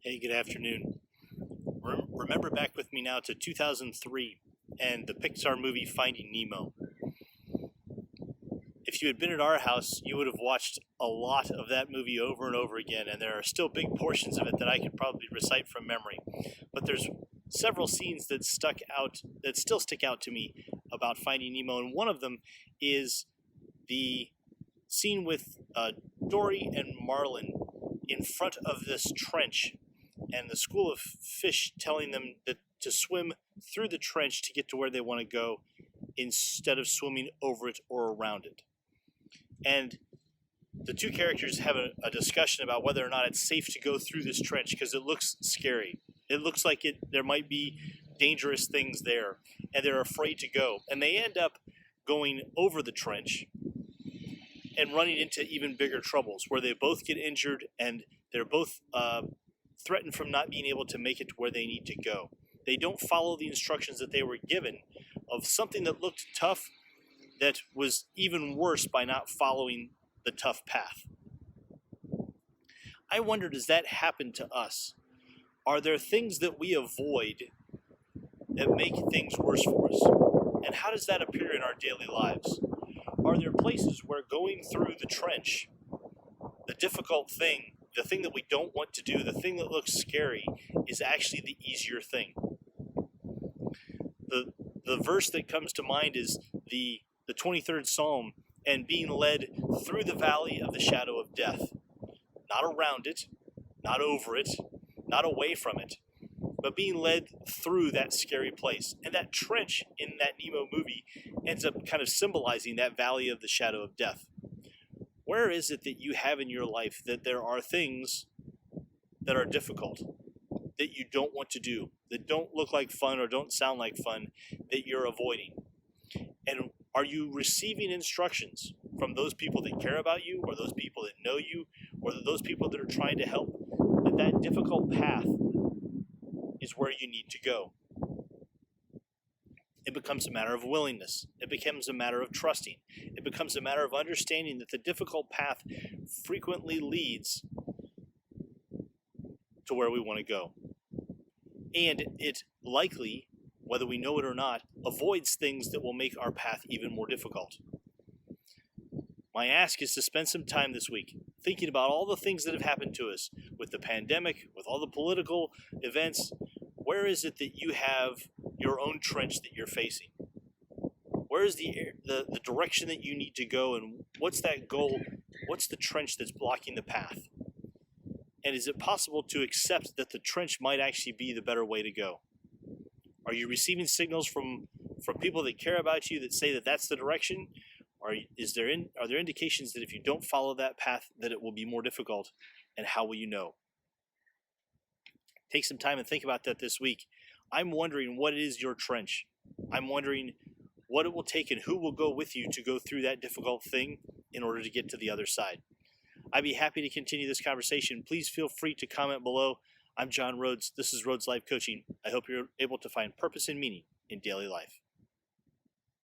Hey, good afternoon. Remember back with me now to 2003 and the Pixar movie Finding Nemo. If you had been at our house, you would have watched a lot of that movie over and over again, and there are still big portions of it that I could probably recite from memory. But there's several scenes that still stick out to me about Finding Nemo, and one of them is the scene with Dory and Marlin in front of this trench, and the school of fish telling them that to swim through the trench to get to where they want to go instead of swimming over it or around it. And the two characters have a discussion about whether or not it's safe to go through this trench because it looks scary. It looks like there might be dangerous things there, and they're afraid to go. And they end up going over the trench and running into even bigger troubles where they both get injured and they're both threatened from not being able to make it to where they need to go. They don't follow the instructions that they were given of something that looked tough that was even worse by not following the tough path. I wonder, does that happen to us? Are there things that we avoid that make things worse for us? And how does that appear in our daily lives? Are there places where going through the trench, the difficult thing, the thing that we don't want to do, the thing that looks scary, is actually the easier thing? The verse that comes to mind is the 23rd Psalm, and being led through the valley of the shadow of death. Not around it, not over it, not away from it, but being led through that scary place. And that trench in that Nemo movie ends up kind of symbolizing that valley of the shadow of death. Where is it that you have in your life that there are things that are difficult, that you don't want to do, that don't look like fun or don't sound like fun, that you're avoiding? And are you receiving instructions from those people that care about you, or those people that know you, or those people that are trying to help, that difficult path is where you need to go? It becomes a matter of willingness. It becomes a matter of trusting. It becomes a matter of understanding that the difficult path frequently leads to where we want to go. And it likely, whether we know it or not, avoids things that will make our path even more difficult. My ask is to spend some time this week thinking about all the things that have happened to us with the pandemic, with all the political events. Where is it that you have your own trench that you're facing? Where is the direction that you need to go, and what's that goal? What's the trench that's blocking the path? And is it possible to accept that the trench might actually be the better way to go? Are you receiving signals from people that care about you that say that that's the direction? Or are there indications that if you don't follow that path, that it will be more difficult? And how will you know? Take some time and think about that this week. I'm wondering what is your trench. I'm wondering what it will take and who will go with you to go through that difficult thing in order to get to the other side. I'd be happy to continue this conversation. Please feel free to comment below. I'm John Rhoads. This is Rhoads Life Coaching. I hope you're able to find purpose and meaning in daily life.